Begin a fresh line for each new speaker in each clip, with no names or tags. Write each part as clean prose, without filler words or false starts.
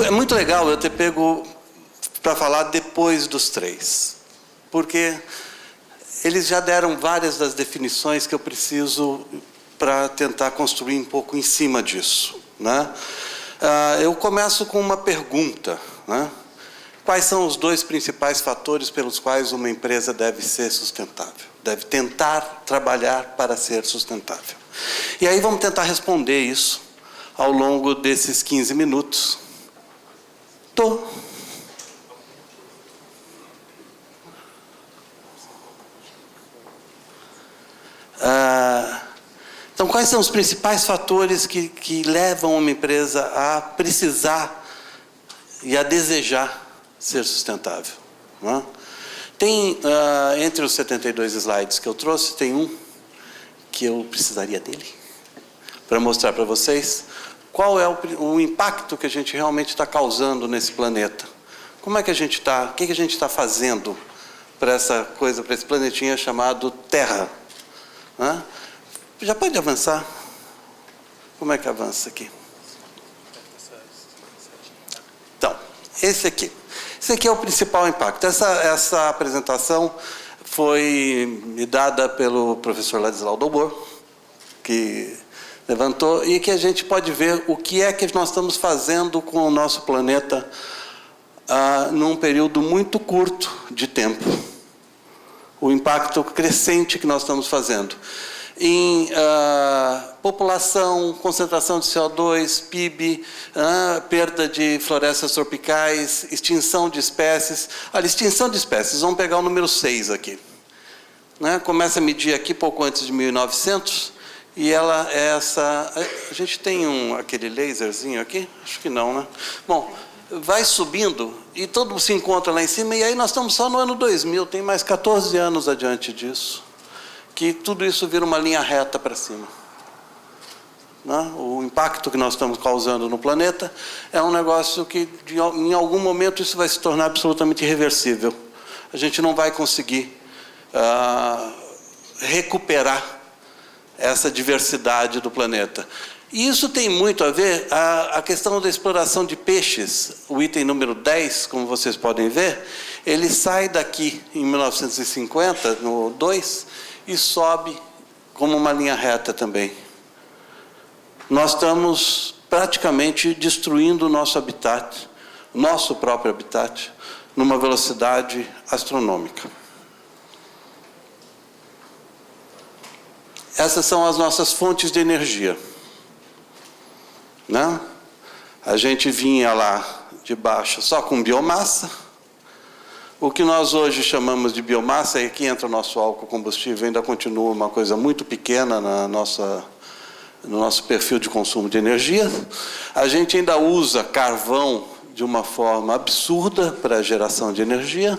É muito legal eu ter pego para falar depois dos três, porque eles já deram várias das definições que eu preciso para tentar construir um pouco em cima disso, né? Eu começo com uma pergunta, né? Quais são os dois principais fatores pelos quais uma empresa deve ser sustentável? Deve tentar trabalhar para ser sustentável. E aí vamos tentar responder isso ao longo desses 15 minutos. Então, quais são os principais fatores que levam uma empresa a precisar e a desejar ser sustentável, né? Tem, entre os 72 slides que eu trouxe, tem um que eu precisaria dele para mostrar para vocês qual é o impacto que a gente realmente está causando nesse planeta. Como é que a gente está, o que a gente está fazendo para essa coisa, para esse planetinha chamado Terra, né? Já pode avançar? Como é que avança aqui? Então, esse aqui é o principal impacto. Essa apresentação foi me dada pelo professor Ladislau Dobor, que levantou, e que a gente pode ver o que é que nós estamos fazendo com o nosso planeta num período muito curto de tempo. O impacto crescente que nós estamos fazendo em população, concentração de CO2, PIB, perda de florestas tropicais, extinção de espécies. Olha, extinção de espécies, vamos pegar o número 6 aqui, né? Começa a medir aqui pouco antes de 1900, e ela é essa... A gente tem aquele laserzinho aqui? Acho que não, né? Bom, vai subindo e todo mundo se encontra lá em cima, e aí nós estamos só no ano 2000, tem mais 14 anos adiante disso, que tudo isso vira uma linha reta para cima, né? O impacto que nós estamos causando no planeta é um negócio que, em algum momento, isso vai se tornar absolutamente irreversível. A gente não vai conseguir recuperar essa diversidade do planeta. E isso tem muito a ver a questão da exploração de peixes. O item número 10, como vocês podem ver, ele sai daqui em 1950, no 2, e sobe como uma linha reta também. Nós estamos praticamente destruindo o nosso habitat, nosso próprio habitat, numa velocidade astronômica. Essas são as nossas fontes de energia, né? A gente vinha lá de baixo só com biomassa. O que nós hoje chamamos de biomassa, e aqui entra o nosso álcool combustível, ainda continua uma coisa muito pequena no nosso perfil de consumo de energia. A gente ainda usa carvão de uma forma absurda para a geração de energia.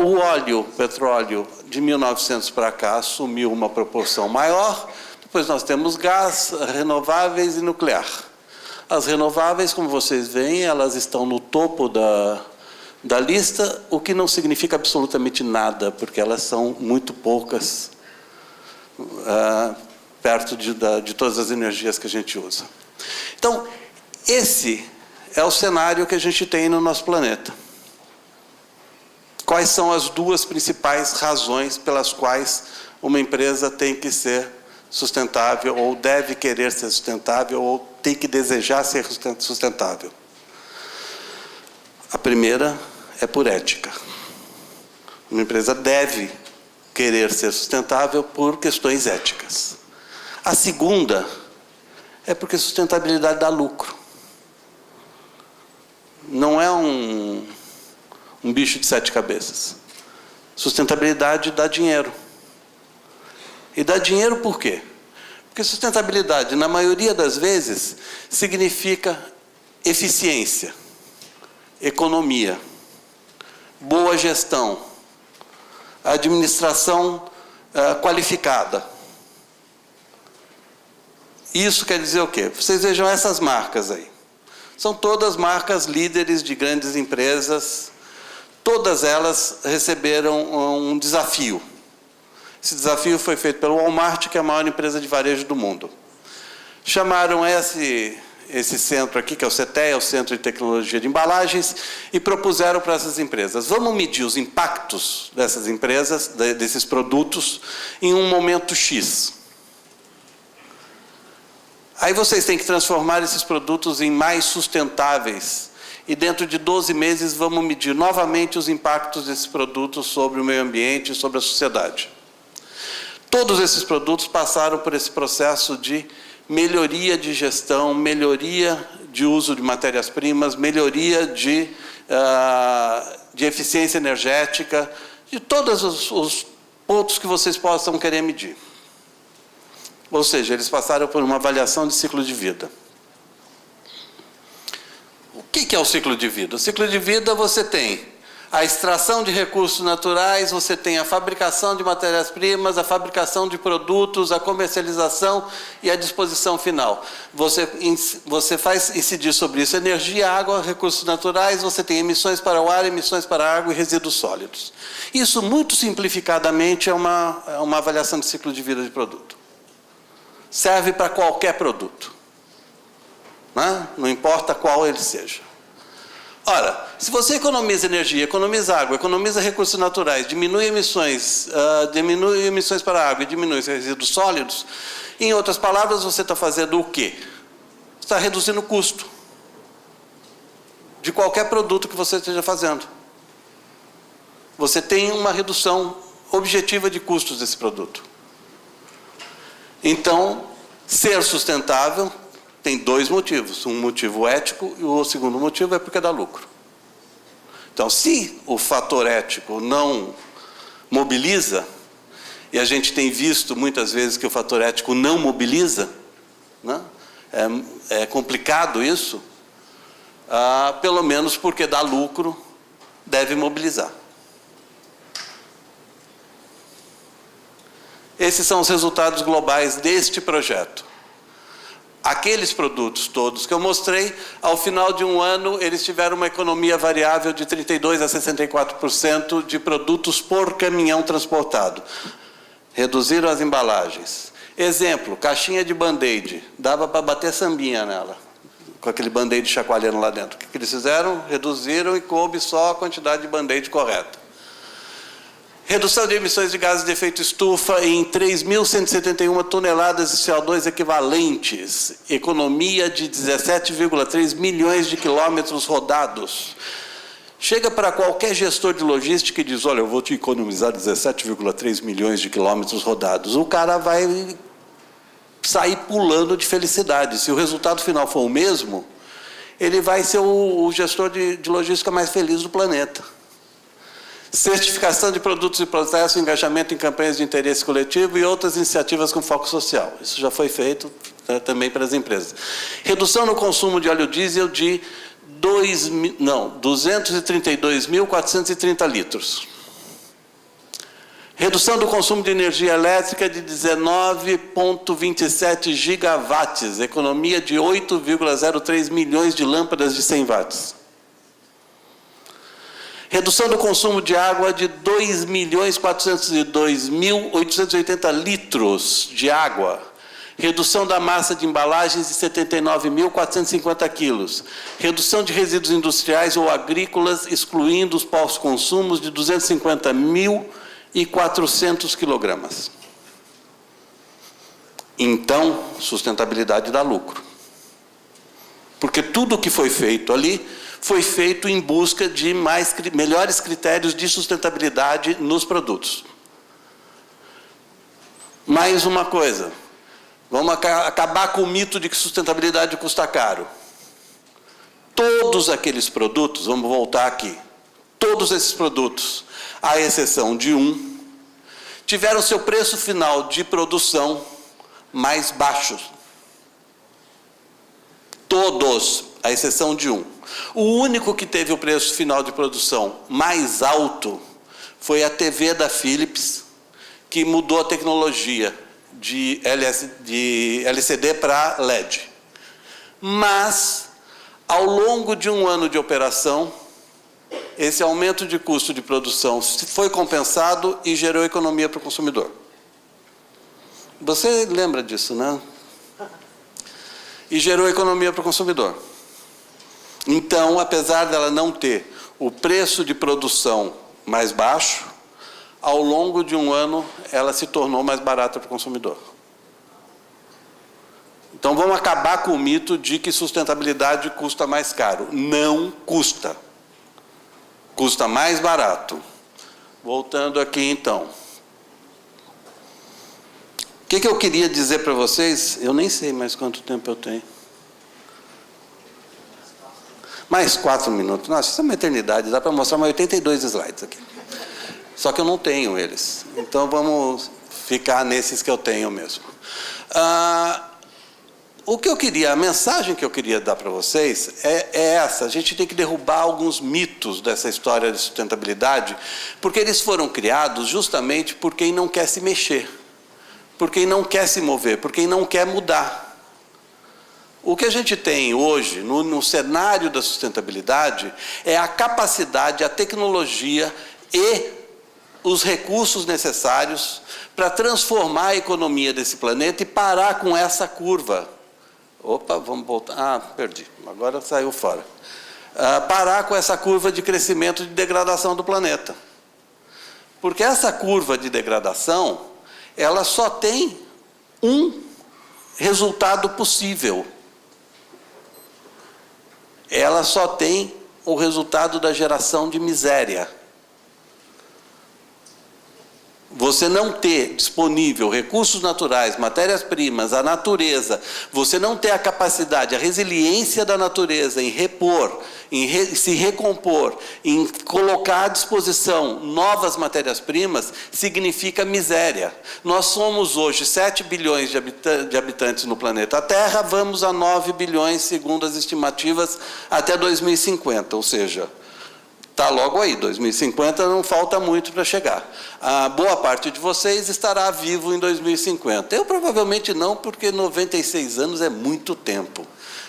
O óleo, petróleo, de 1900 para cá, assumiu uma proporção maior. Depois nós temos gás, renováveis e nuclear. As renováveis, como vocês veem, elas estão no topo da lista, o que não significa absolutamente nada, porque elas são muito poucas perto de todas as energias que a gente usa. Então, esse é o cenário que a gente tem no nosso planeta. Quais são as duas principais razões pelas quais uma empresa tem que ser sustentável, ou deve querer ser sustentável, ou tem que desejar ser sustentável? A primeira é por ética. Uma empresa deve querer ser sustentável por questões éticas. A segunda é porque sustentabilidade dá lucro. Não é um bicho de 7 cabeças. Sustentabilidade dá dinheiro. E dá dinheiro por quê? Porque sustentabilidade, na maioria das vezes, significa eficiência, economia, boa gestão, administração qualificada. Isso quer dizer o quê? Vocês vejam essas marcas aí. São todas marcas líderes de grandes empresas. Todas elas receberam um desafio. Esse desafio foi feito pelo Walmart, que é a maior empresa de varejo do mundo. Chamaram esse centro aqui, que é o CTE, o Centro de Tecnologia de Embalagens, e propuseram para essas empresas: vamos medir os impactos dessas empresas, desses produtos, em um momento X. Aí vocês têm que transformar esses produtos em mais sustentáveis, e dentro de 12 meses vamos medir novamente os impactos desses produtos sobre o meio ambiente e sobre a sociedade. Todos esses produtos passaram por esse processo de melhoria de gestão, melhoria de uso de matérias-primas, melhoria de eficiência energética, de todos os pontos que vocês possam querer medir. Ou seja, eles passaram por uma avaliação de ciclo de vida. O que é o ciclo de vida? O ciclo de vida, você tem a extração de recursos naturais, você tem a fabricação de matérias-primas, a fabricação de produtos, a comercialização e a disposição final. Você faz incidir sobre isso energia, água, recursos naturais, você tem emissões para o ar, emissões para a água e resíduos sólidos. Isso, muito simplificadamente, é uma avaliação de ciclo de vida de produto. Serve para qualquer produto, né? Não importa qual ele seja. Ora, se você economiza energia, economiza água, economiza recursos naturais, diminui emissões para a água e diminui os resíduos sólidos, em outras palavras, você está fazendo o quê? Você está reduzindo o custo de qualquer produto que você esteja fazendo. Você tem uma redução objetiva de custos desse produto. Então, ser sustentável tem dois motivos. Um motivo ético e o segundo motivo é porque dá lucro. Então, se o fator ético não mobiliza, e a gente tem visto muitas vezes que o fator ético não mobiliza, né? É complicado isso, pelo menos porque dá lucro, deve mobilizar. Esses são os resultados globais deste projeto. Aqueles produtos todos que eu mostrei, ao final de um ano, eles tiveram uma economia variável de 32% a 64% de produtos por caminhão transportado. Reduziram as embalagens. Exemplo, caixinha de Band-Aid. Dava para bater sambinha nela, com aquele Band-Aid chacoalhando lá dentro. O que eles fizeram? Reduziram e coube só a quantidade de Band-Aid correta. Redução de emissões de gases de efeito estufa em 3.171 toneladas de CO2 equivalentes. Economia de 17,3 milhões de quilômetros rodados. Chega para qualquer gestor de logística e diz: olha, eu vou te economizar 17,3 milhões de quilômetros rodados. O cara vai sair pulando de felicidade. Se o resultado final for o mesmo, ele vai ser o gestor de logística mais feliz do planeta. Certificação de produtos e processos, engajamento em campanhas de interesse coletivo e outras iniciativas com foco social. Isso já foi feito também para as empresas. Redução no consumo de óleo diesel de 232.430 litros. Redução do consumo de energia elétrica de 19,27 gigawatts, economia de 8,03 milhões de lâmpadas de 100 watts. Redução do consumo de água de 2.402.880 litros de água. Redução da massa de embalagens de 79.450 quilos. Redução de resíduos industriais ou agrícolas, excluindo os pós-consumos, de 250.400 quilogramas. Então, sustentabilidade dá lucro. Porque tudo o que foi feito ali foi feito em busca de melhores critérios de sustentabilidade nos produtos. Mais uma coisa, vamos acabar com o mito de que sustentabilidade custa caro. Todos aqueles produtos, vamos voltar aqui, todos esses produtos, à exceção de um, tiveram seu preço final de produção mais baixo. Todos, à exceção de um. O único que teve o preço final de produção mais alto foi a TV da Philips, que mudou a tecnologia de LCD para LED. Mas, ao longo de um ano de operação, esse aumento de custo de produção foi compensado e gerou economia para o consumidor. Você lembra disso, né? e gerou economia para o consumidor. Então, apesar dela não ter o preço de produção mais baixo, ao longo de um ano, ela se tornou mais barata para o consumidor. Então, vamos acabar com o mito de que sustentabilidade custa mais caro. Não custa. Custa mais barato. Voltando aqui, então. O que eu queria dizer para vocês? Eu nem sei mais quanto tempo eu tenho. Mais 4 minutos. Nossa, isso é uma eternidade. Dá para mostrar mais 82 slides aqui. Só que eu não tenho eles. Então, vamos ficar nesses que eu tenho mesmo. A mensagem que eu queria dar para vocês é essa. A gente tem que derrubar alguns mitos dessa história de sustentabilidade, porque eles foram criados justamente por quem não quer se mexer, por quem não quer se mover, por quem não quer mudar. O que a gente tem hoje, no cenário da sustentabilidade, é a capacidade, a tecnologia e os recursos necessários para transformar a economia desse planeta e parar com essa curva. Opa, vamos voltar. Perdi. Agora saiu fora. Parar com essa curva de crescimento e de degradação do planeta. Porque essa curva de degradação, ela só tem um resultado possível. Ela só tem o resultado da geração de miséria. Você não ter disponível recursos naturais, matérias-primas, a natureza, você não ter a capacidade, a resiliência da natureza em repor, em se recompor, em colocar à disposição novas matérias-primas, significa miséria. Nós somos hoje 7 bilhões de habitantes no planeta Terra, vamos a 9 bilhões, segundo as estimativas, até 2050, ou seja, está logo aí, 2050 não falta muito para chegar. A boa parte de vocês estará vivo em 2050. Eu provavelmente não, porque 96 anos é muito tempo.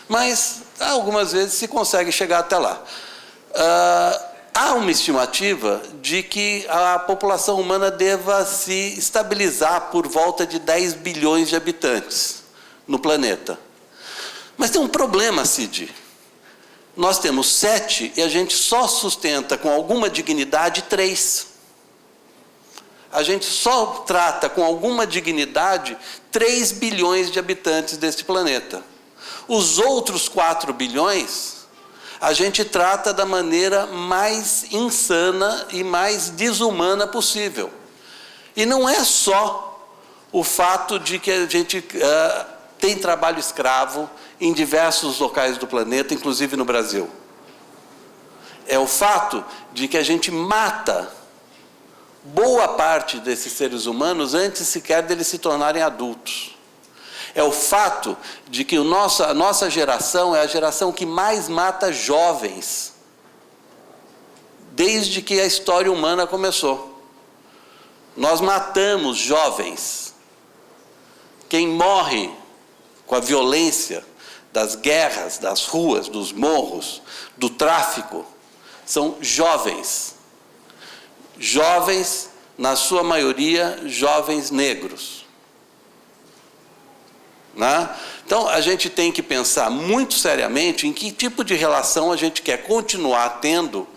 Mas algumas vezes se consegue chegar até lá. Há uma estimativa de que a população humana deva se estabilizar por volta de 10 bilhões de habitantes no planeta. Mas tem um problema, Cid. Nós temos 7 e a gente só sustenta com alguma dignidade 3. A gente só trata com alguma dignidade 3 bilhões de habitantes deste planeta. Os outros 4 bilhões, a gente trata da maneira mais insana e mais desumana possível. E não é só o fato de que a gente tem trabalho escravo em diversos locais do planeta, inclusive no Brasil. É o fato de que a gente mata boa parte desses seres humanos antes sequer deles se tornarem adultos. É o fato de que a nossa geração é a geração que mais mata jovens, desde que a história humana começou. Nós matamos jovens. Quem morre com a violência das guerras, das ruas, dos morros, do tráfico, são jovens. Jovens, na sua maioria, jovens negros. Né? Então, a gente tem que pensar muito seriamente em que tipo de relação a gente quer continuar tendo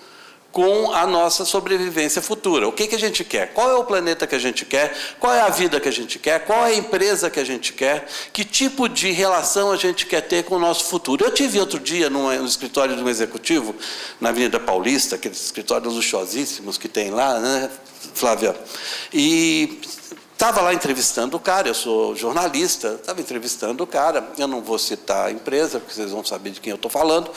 com a nossa sobrevivência futura. O que a gente quer? Qual é o planeta que a gente quer? Qual é a vida que a gente quer? Qual é a empresa que a gente quer? Que tipo de relação a gente quer ter com o nosso futuro? Eu tive outro dia no escritório de um executivo, na Avenida Paulista, aqueles escritórios luxuosíssimos que tem lá, né, Flávia? E estava lá entrevistando o cara, eu sou jornalista, estava entrevistando o cara, eu não vou citar a empresa, porque vocês vão saber de quem eu estou falando.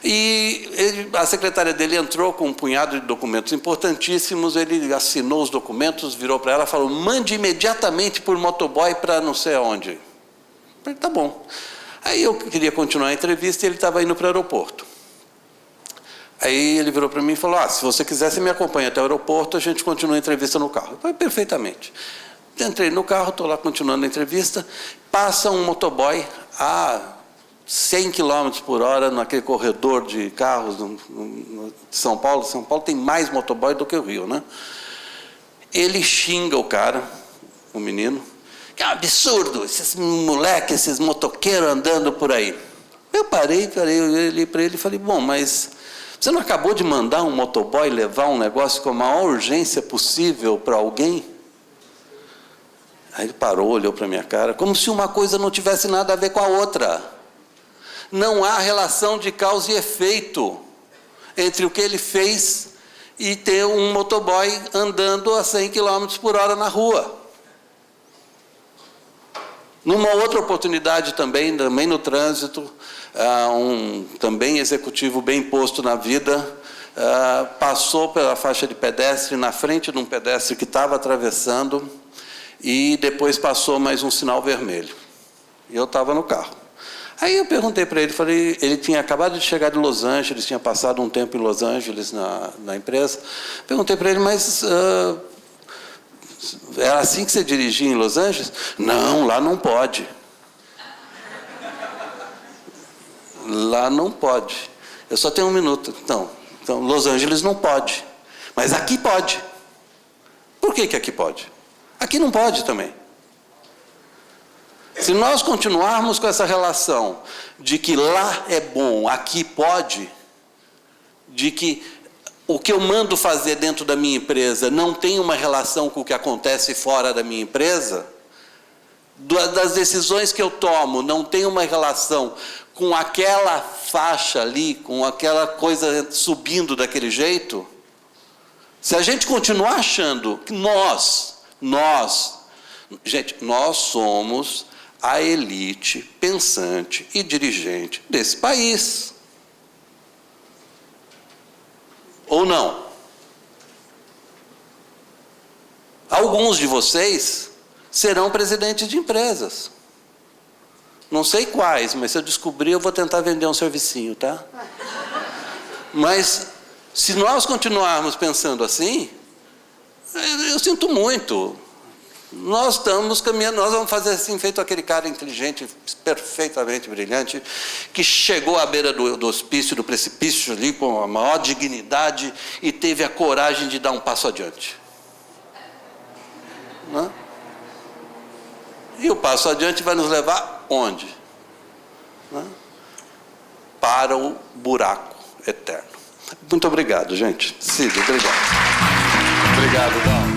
E a secretária dele entrou com um punhado de documentos importantíssimos, ele assinou os documentos, virou para ela e falou: mande imediatamente por motoboy para não sei aonde. Eu falei: tá bom. Aí eu queria continuar a entrevista e ele estava indo para o aeroporto. Aí ele virou para mim e falou: se você quiser, você me acompanha até o aeroporto, a gente continua a entrevista no carro. Eu falei: perfeitamente. Entrei no carro, estou lá continuando a entrevista, passa um motoboy a 100 km por hora naquele corredor de carros de São Paulo. São Paulo tem mais motoboy do que o Rio, né? Ele xinga o cara, o menino, que é um absurdo, esses moleques, esses motoqueiros andando por aí. Eu parei, eu olhei para ele e falei, bom, mas você não acabou de mandar um motoboy levar um negócio com a maior urgência possível para alguém? Aí ele parou, olhou para a minha cara, como se uma coisa não tivesse nada a ver com a outra. Não há relação de causa e efeito entre o que ele fez e ter um motoboy andando a 100 km por hora na rua. Numa outra oportunidade também no trânsito, também executivo bem posto na vida, passou pela faixa de pedestre na frente de um pedestre que estava atravessando e depois passou mais um sinal vermelho. E eu estava no carro. Aí eu perguntei para ele, falei, ele tinha acabado de chegar de Los Angeles, tinha passado um tempo em Los Angeles na empresa. Perguntei para ele, mas era assim que você dirigia em Los Angeles? Não, lá não pode. Lá não pode. Eu só tenho um minuto. Então, Los Angeles não pode. Mas aqui pode. Por que aqui pode? Aqui não pode também. Se nós continuarmos com essa relação de que lá é bom, aqui pode, de que o que eu mando fazer dentro da minha empresa não tem uma relação com o que acontece fora da minha empresa, das decisões que eu tomo não tem uma relação com aquela faixa ali, com aquela coisa subindo daquele jeito, se a gente continuar achando que nós somos a elite pensante e dirigente desse país. Ou não? Alguns de vocês serão presidentes de empresas. Não sei quais, mas se eu descobrir, eu vou tentar vender um servicinho, tá? Mas, se nós continuarmos pensando assim, eu sinto muito. Nós estamos caminhando, nós vamos fazer assim, feito aquele cara inteligente, perfeitamente brilhante, que chegou à beira do hospício, do precipício ali, com a maior dignidade, e teve a coragem de dar um passo adiante. Não? E o passo adiante vai nos levar onde? Não? Para o buraco eterno. Muito obrigado, gente. Cid, obrigado. Obrigado, Dal.